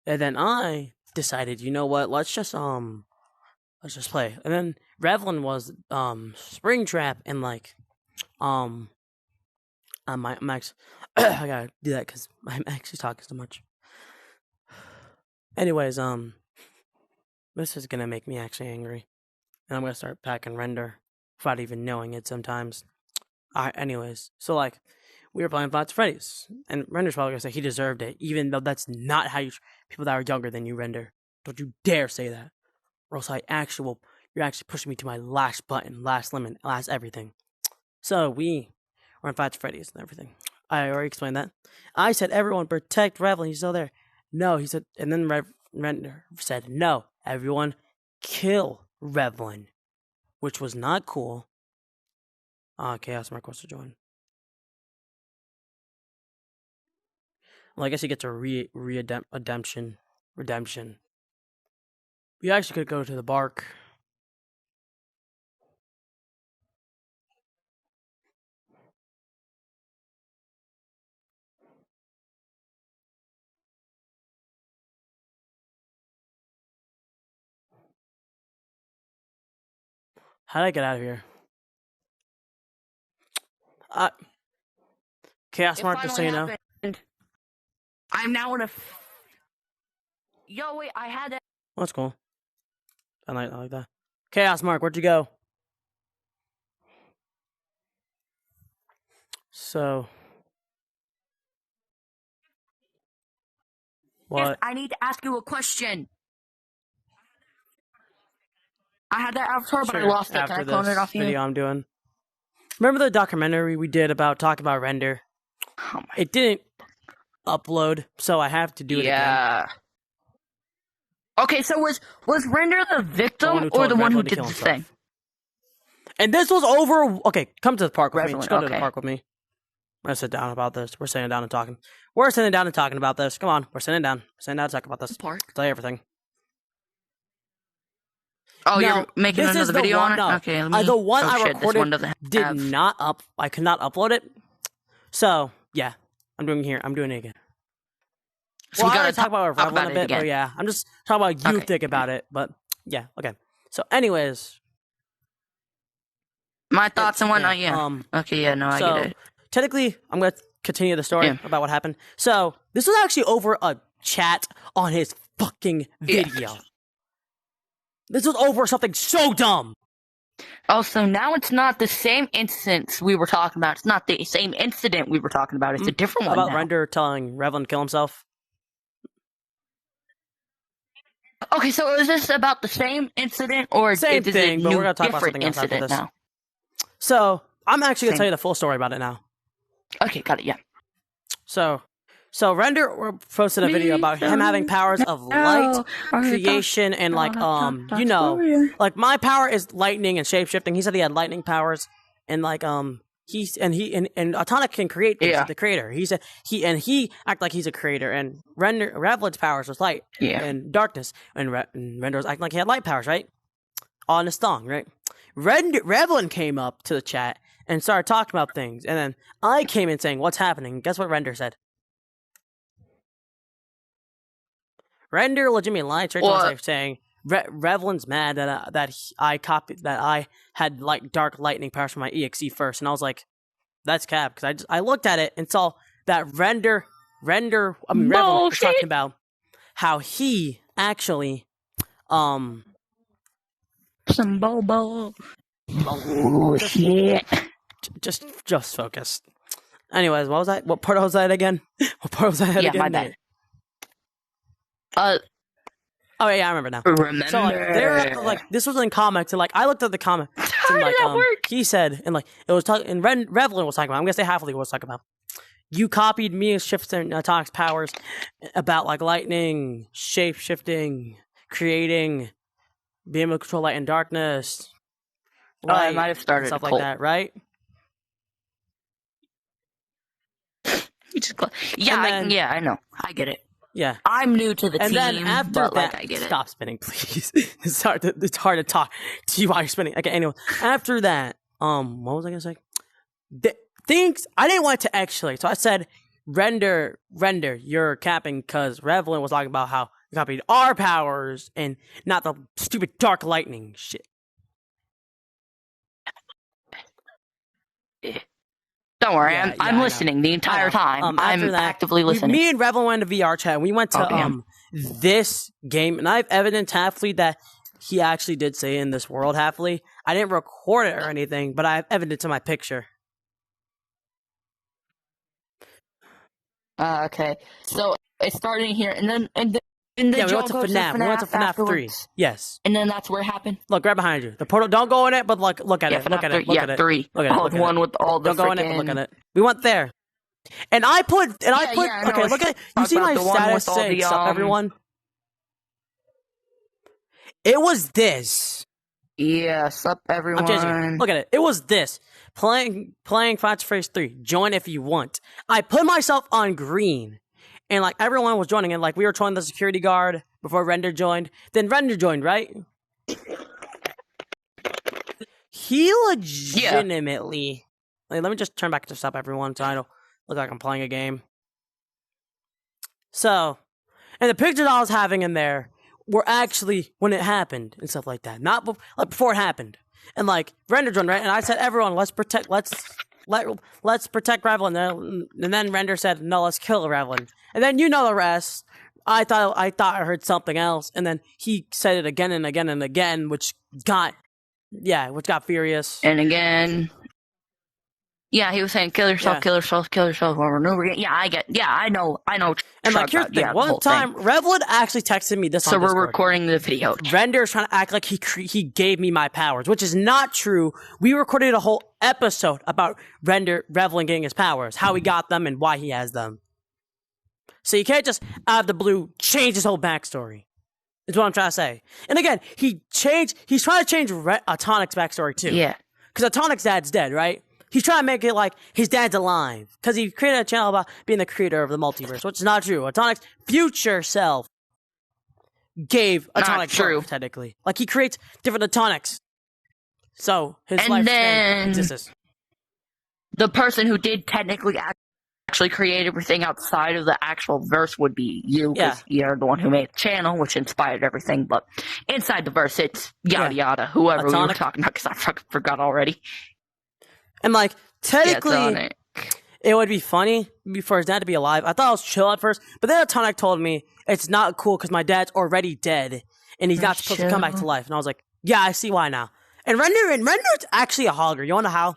A: And then I decided, you know what, let's just play. And then Revlin was Springtrap and Max. I gotta do that because I'm actually talking so much. Anyways, this is gonna make me actually angry, and I'm gonna start packing Render without even knowing it sometimes. Alright, anyways, so we were playing Five Nights at Freddy's, and Render's probably gonna say he deserved it, even though that's not how you people that are younger than you, Render. Don't you dare say that, or else I actually will You're actually pushing me to my last button, last limit, last everything. So we were in Fights Freddy's and everything. I already explained that. I said, everyone protect Revlin. He's still there. No, he said, and then Render said, no, everyone kill Revlin, which was not cool. Chaos Mark wants to join. Well, I guess he gets a redemption. We actually could go to the Bark. How did I get out of here? Chaos Mark, just so you know.
C: I'm now in a. Yo, wait, I had that.
A: Oh, that's cool. I like that. Chaos Mark, where'd you go? So. What?
C: Yes, I need to ask you a question. I had that avatar, but I lost it. Can I clone it off you?
A: Video I'm doing. Remember the documentary we did about talking about Render?
C: Oh
A: it didn't upload, so I have to do it again.
C: Yeah. Okay, so was Render the victim or the one who did the thing?
A: And this was over. Okay, come to the park with me. Just go to the park with me. We're gonna sit down about this. We're sitting down and talking. We're sitting down and talking about this. Come on, we're sitting down. We're sitting down and talking about this.
C: Park.
A: I'll tell you everything.
C: Oh, now, you're making another video on it?
A: No.
C: Okay, let me...
A: The one I
C: recorded
A: I could not upload it. So, yeah. I'm doing it again.
C: So we gotta
A: talk about Revlin a bit, but yeah. I'm just talking about you think about it, but yeah, okay. So, anyways.
C: My thoughts and whatnot, yeah. Okay, yeah, no, I get it.
A: Technically, I'm going to continue the story about what happened. So, this was actually over a chat on his fucking video. Yeah. This was over something so dumb.
C: Oh, so now it's not the same instance we were talking about. It's not the same incident we were talking about. It's a different one
A: about
C: now.
A: Render telling Revlin to kill himself?
C: Okay, so is this about the same incident or
A: same thing, but we're going to talk about something else after this. Now? So, I'm actually going to tell you the full story about it now.
C: Okay, got it, yeah.
A: So Render posted a video about him having powers of light creation and like like my power is lightning and shapeshifting. He said he had lightning powers and like Atonic can create things, the creator. He said he act like he's a creator and Revlin's powers was light and darkness and Render was acting like he had light powers, right? On his thong, right? Revlin came up to the chat and started talking about things, and then I came in saying, "What's happening?" Guess what Render said? Render legitimately lied straight to himself, saying Revlin's mad that I had like dark lightning powers from my EXE first, and I was like, "That's cap," because I looked at it and saw that Revlin was talking about how he actually
C: some bobo bullshit.
A: Just focus. Anyways, what was that? What part was that again? What part was that again?
C: Yeah, my bad.
A: Oh yeah, I remember now. So like, they're like, this was in comics, and like I looked at the comics, and like he said, and like it was talking, and Revlin was talking about. I'm gonna say half of what was talking about. You copied me, Shifts and Atonic's powers about like lightning, shape shifting, creating, being able to control light and darkness.
C: I might have started
A: stuff like that, right?
C: Yeah, I know. I get it.
A: Yeah,
C: I'm new to the team.
A: And then after that,
C: I get it.
A: Stop spinning, please. It's hard to talk to you while you're spinning. Okay, anyway, after that, what was I gonna say? Things I didn't want to actually, so I said, Render, you're capping because Revlin was talking about how you copied our powers and not the stupid dark lightning shit.
C: Don't worry, I'm listening the entire time. I'm actively listening.
A: Me and Revlin went to VR chat. And we went to this game, and I have evidence halfly that he actually did say in this world halfly. I didn't record it or anything, but I have evidence in my picture.
C: Okay, so it's starting here, and then And then
A: Yeah, we
C: Joe
A: went to
C: goes
A: FNAF. We went to FNAF 3.
C: afterwards.
A: Yes.
C: And then that's where it happened.
A: Look, right behind you. The portal. Don't go in it, but look at
C: Yeah,
A: it. Look
C: FNAF
A: at
C: 3.
A: it. Look
C: Yeah,
A: at it.
C: 3.
A: Look at it.
C: Oh,
A: Look
C: the
A: at
C: one
A: it.
C: with all the
A: Don't go in it, but look at
C: freaking...
A: it. We went there. And I put. And I put.
C: yeah, I know.
A: Okay, look at it. You
C: Talk
A: see
C: about
A: my
C: the one
A: status
C: with all
A: saying
C: the,
A: sup, everyone? It was this.
C: Yeah, sup, everyone.
A: I'm changing it. Look at it. It was this. Playing Final Fantasy 3. Join if you want. I put myself on green. And like everyone was joining, and like we were joining the security guard before Render joined. Then Render joined, right? He legitimately. Like, let me just turn back to stop everyone so I don't look like I'm playing a game. So, and the pictures I was having in there were actually when it happened and stuff like that, not like before it happened. And like Render joined, right? And I said, everyone, let's protect Revlin. And then Render said, no, let's kill Revlin. And then you know the rest. I thought I heard something else, and then he said it again and again and again, which got furious.
C: And again, yeah, he was saying, "Kill yourself, kill yourself, kill yourself," over and over again. Yeah, I know.
A: And like, here's the thing. One time, Revlin actually texted me this.
C: So
A: on
C: we're
A: Discord.
C: recording the video.
A: Render's trying to act like he gave me my powers, which is not true. We recorded a whole episode about Revlin getting his powers, how he got them, and why he has them. So you can't just, out of the blue, change his whole backstory. Is what I'm trying to say. And again, he's trying to change Atonic's backstory too.
C: Yeah.
A: Because Atonic's dad's dead, right? He's trying to make it like his dad's alive. Because he created a channel about being the creator of the multiverse, which is not true. Atonic's future self gave Atonic birth, technically. Like, he creates different Atonics. So, his lifespan exists.
C: The person who did technically actually create everything outside of the actual verse would be you, because you're the one who made the channel, which inspired everything. But inside the verse, it's yada yada, whoever we were talking about, because I fucking forgot already.
A: And like, technically, it would be funny for his dad to be alive. I thought I was chill at first, but then Atonic told me it's not cool because my dad's already dead and he's not supposed to come back to life. And I was like, yeah, I see why now. And Render's actually a hogger. You wanna know how?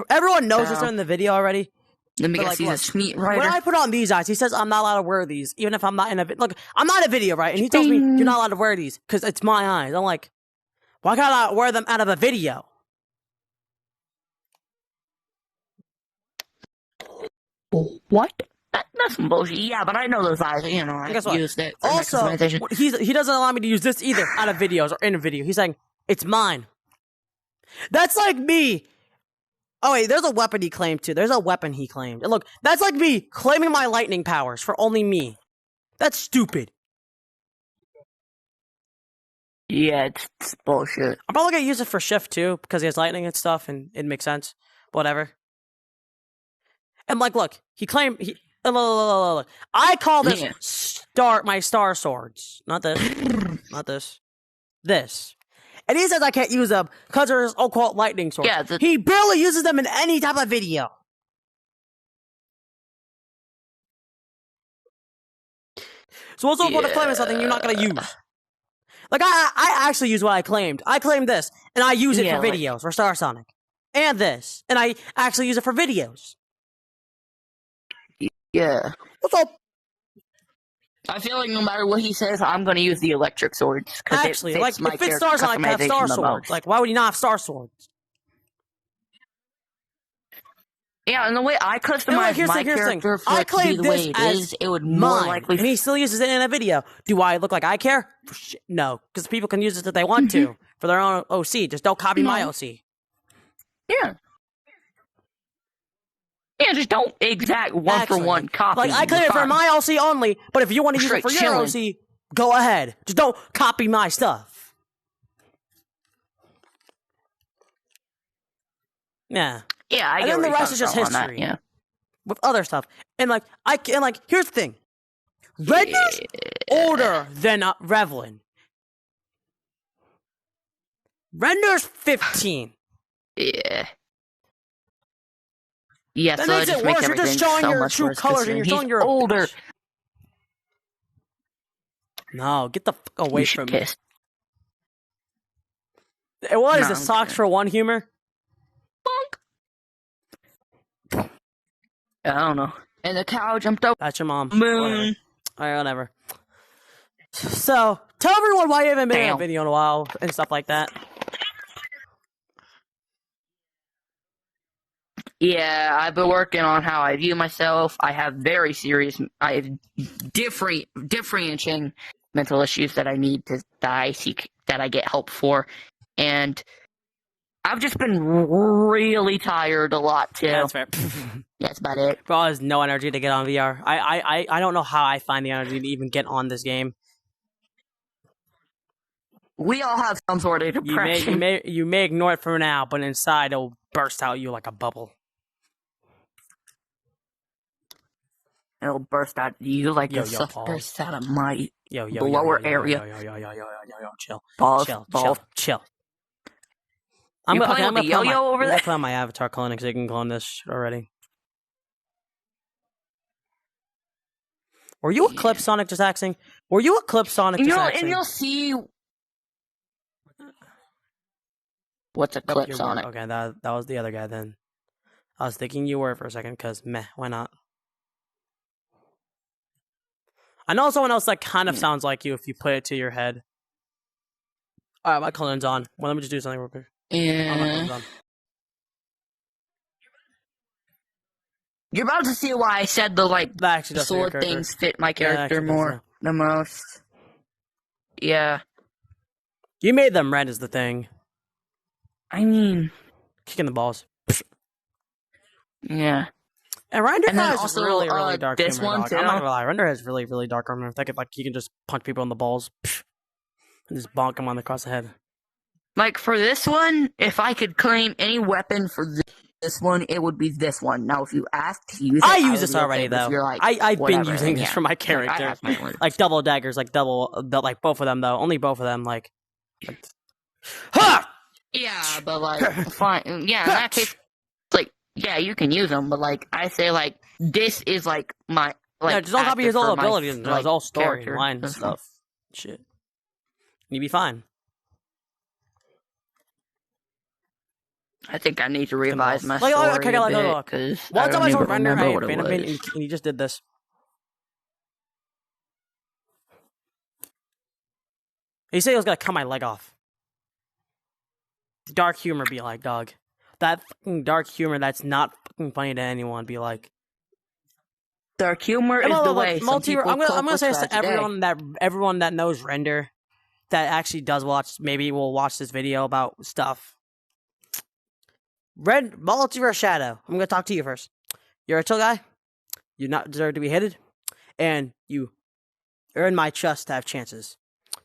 A: Everyone knows this in the video already.
C: Let me guess, he's a sweet writer.
A: When I put on these eyes, he says I'm not allowed to wear these, even if I'm not in a video. Look, I'm not in a video, right? And he tells me you're not allowed to wear these because it's my eyes. I'm like, why can't I wear them out of a video?
C: What? That's some bullshit. Yeah, but I know those eyes. You know, I used it.
A: Also, he doesn't allow me to use this either out of videos or in a video. He's saying it's mine. That's like me. Oh wait, there's a weapon he claimed too. There's a weapon he claimed. And look, that's like me claiming my lightning powers for only me. That's stupid.
C: Yeah, it's bullshit.
A: I'm probably gonna use it for Shift too, because he has lightning and stuff, and it makes sense. Whatever. And like, look, he claimed look. I call this my star swords. Not this. Not this. This. And he says I can't use them because they're his occult lightning swords.
C: Yeah,
A: he barely uses them in any type of video. So what's the point of claiming something you're not going to use? Like, I actually use what I claimed. I claimed this, and I use it for videos, for Star Sonic. And this. And I actually use it for videos.
C: Yeah.
A: What's up?
C: I feel like no matter what he says, I'm going to use the electric swords.
A: Actually, like, if it's Star Sonic, I have Star Swords. Like, why would you not have Star Swords?
C: Yeah, and the way I customize my character for it to be the way it is, it would more likely...
A: And he still uses it in a video. Do I look like I care? No, because people can use it if they want to, for their own OC. Just don't copy my OC.
C: Yeah. Yeah, just don't exact one-for-one copy.
A: Like, I claim it for my OC only, but if you want to use it for your OC, go ahead. Just don't copy my stuff. Yeah.
C: Yeah, I
A: and
C: get
A: then
C: what
A: the rest is just history.
C: Yeah.
A: With other stuff. And like, here's the thing. Render's older than Revlin. Render's 15.
C: Yeah. Yeah,
A: that
C: so
A: makes it worse. You're just showing your true colors and you're showing your
C: older.
A: No, get the fuck away from me. What is this? Socks for one humor?
C: I don't know. And the cow jumped over
A: That's your mom.
C: the moon.
A: Alright, whatever. So, tell everyone why you haven't made a
C: Damn.
A: video in a while and stuff like that.
C: Yeah, I've been working on how I view myself. I have differentiating mental issues that I need to, that I get help for. And I've just been really tired a lot, too.
A: Yeah, that's fair.
C: That's about it.
A: Bro has no energy to get on VR. I don't know how I find the energy to even get on this game.
C: We all have some sort of depression.
A: You may ignore it for now, but inside it'll burst out you like a bubble.
C: It'll burst out of you like
A: Yo,
C: the stuff
A: pause.
C: bursts out of my
A: Yo,
C: lower area.
A: Chill.
C: Balls.
A: Chill.
C: You playing with the yo-yo over
A: I'm
C: there?
A: gonna clone my avatar cloning because you can clone this shit already. Were you a Clip Sonic just axing? Were you a Clip Sonic just axing?
C: And you'll see. What's a Clip Sonic?
A: Okay, that was the other guy then. I was thinking you were for a second because meh, why not? I know someone else that kind of sounds like you if you put it to your head. Alright, my cloning's on. Well, let me just do something real quick.
C: Yeah.
A: My cloning's on.
C: You're about to see why I said
A: That actually does fit your
C: sword
A: character.
C: things fit my
A: Yeah,
C: character
A: actually does,
C: more the most. Yeah.
A: You made them red is the thing.
C: I mean,
A: Kicking the balls.
C: yeah.
A: And Render
C: And then
A: has
C: also,
A: really, really dark
C: this
A: humor,
C: one,
A: dog.
C: too.
A: I'm not gonna lie. Render has really, really dark humor. I like he can just punch people in the balls. And just bonk them across the head.
C: Like, for this one, if I could claim any weapon for this one, it would be this one. Now, if you asked to use it,
A: I use
C: would
A: this
C: be okay,
A: already,
C: but if
A: though.
C: you're like,
A: I've been
C: whatever,
A: using this
C: yeah.
A: for my
C: Like, I
A: character.
C: have my words.
A: Like double daggers, like like both of them, though. Only both of them, like ha!
C: Yeah, but like, fine. Yeah, in that case, like, yeah, you can use them, but like, I say, like, this is like my, like,
A: Yeah, just on top of his
C: active
A: all
C: for my,
A: abilities and
C: like,
A: his all story
C: character.
A: and lines and stuff. Shit. You'd be fine.
C: I think I need to revise my
A: Like,
C: story
A: okay,
C: a
A: like,
C: bit,
A: look.
C: because
A: One time I told Render I
C: what it
A: abandoned him,
C: was.
A: and he just did this. He said he was gonna cut my leg off. Dark humor be like, dog. That fucking dark humor that's not fucking funny to anyone be like.
C: Dark humor is the way some people
A: I'm
C: cope
A: gonna
C: with
A: say this to
C: tragedy.
A: everyone that knows Render, that actually does watch, maybe will watch this video about stuff. Multiverse Shadow. I'm gonna talk to you first. You're a chill guy. You not deserve to be hated, and you earn my trust to have chances.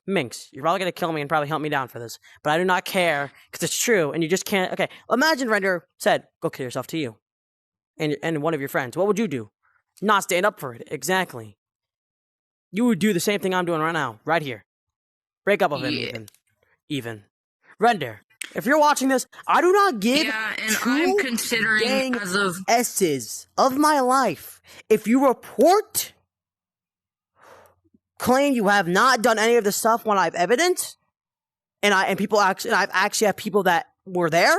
A: Minx, you're probably gonna kill me and probably hunt me down for this, but I do not care because it's true, and you just can't. Okay, imagine Render said, "Go kill yourself" to you, and one of your friends. What would you do? Not stand up for it. Exactly. You would do the same thing I'm doing right now, right here. Break up with him, even. Render, if you're watching this, I do not give
C: and
A: two
C: I'm considering
A: dang
C: as of
A: S's of my life. If you report, claim you have not done any of the stuff when I've evidence, and I've actually have people that were there,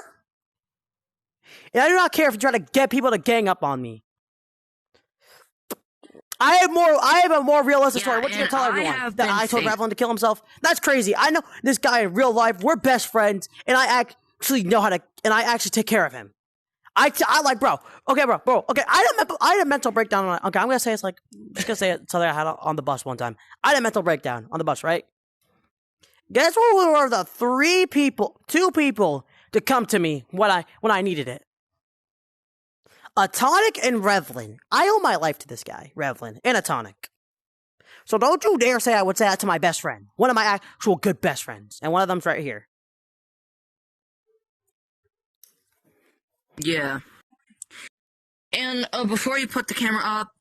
A: and I do not care if you try to get people to gang up on me. I have a more realistic story. What you gonna tell everyone? That I told Revlon to kill himself? That's crazy. I know this guy in real life. We're best friends, and I actually know how to, and I actually take care of him. I like, bro. Okay, bro. Okay, I had a mental breakdown. Okay, I'm gonna say it's like, just gonna say it. Something I had on the bus one time. I had a mental breakdown on the bus, right? Guess what were the two people to come to me when I needed it? Atonic and Revlin. I owe my life to this guy, Revlin, and Atonic. So don't you dare say I would say that to my best friend. One of my actual good best friends. And one of them's right here.
C: Yeah. And before you put the camera up,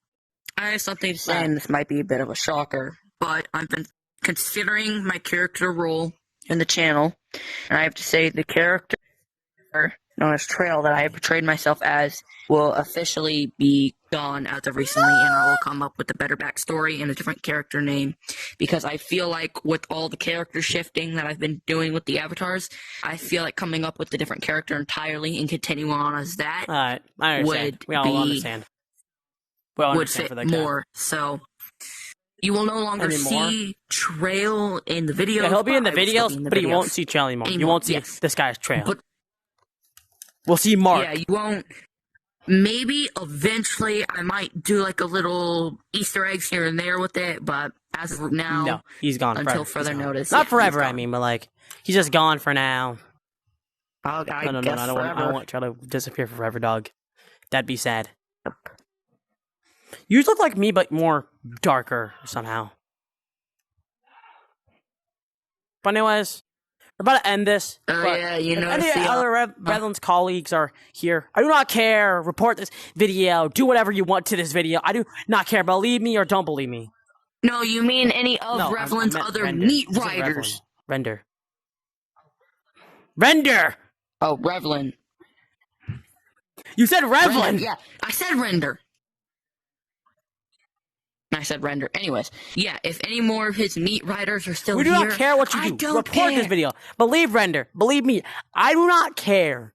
C: I have something to say, and this might be a bit of a shocker, but I've been considering my character role in the channel, and I have to say the character known as Trail that I have portrayed myself as will officially be gone as of recently, and I will come up with a better backstory and a different character name, because I feel like with all the character shifting that I've been doing with the avatars, I feel like coming up with a different character entirely and continuing on as that
A: Alright, I understand.
C: would
A: We all
C: be
A: understand. Well,
C: would fit more. So you will no longer see Trail in the videos.
A: Yeah, he'll be in the videos, but you won't see Trail anymore. You won't see this guy's Trail. But we'll see Mark.
C: Yeah, you won't. Maybe eventually I might do like a little Easter eggs here and there with it, but as of now,
A: no, he's gone
C: until
A: forever.
C: further notice.
A: Not forever, I mean, but like he's just gone for now.
C: No,
A: I don't want Trail to disappear forever, dog. That'd be sad. You look like me, but more darker somehow. But anyways, we're about to end this.
C: Yeah, you know.
A: Any other Redlands colleagues are here. I do not care. Report this video. Do whatever you want to this video. I do not care. Believe me or don't believe me.
C: No, you mean any of Revlin's other meat riders.
A: Render.
C: Oh, Revlin.
A: You said Revlin.
C: Yeah, I said Render. I said Render. Anyways, yeah, if any more of his meat riders are still here...
A: We do not care what you do. Report this video. Believe Render. Believe me. I do not care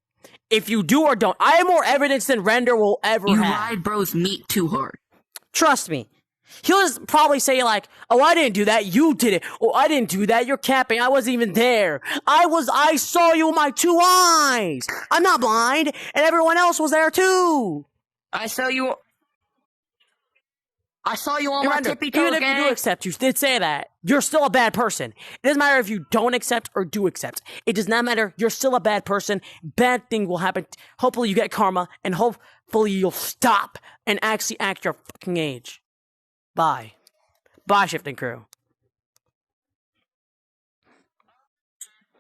A: if you do or don't. I have more evidence than Render will ever have.
C: You ride bro's meat too hard.
A: Trust me. He'll just probably say like, oh, I didn't do that. You did it. Oh, I didn't do that. You're capping. I wasn't even there. I saw you with my 2 eyes. I'm not blind. And everyone else was there too.
C: I saw you on my tippy toe.
A: Even if you do accept, you did say that, you're still a bad person. It doesn't matter if you don't accept or do accept. It does not matter. You're still a bad person. Bad thing will happen. Hopefully you get karma, and hopefully you'll stop and actually act your fucking age. Bye. Bye, Shifting Crew.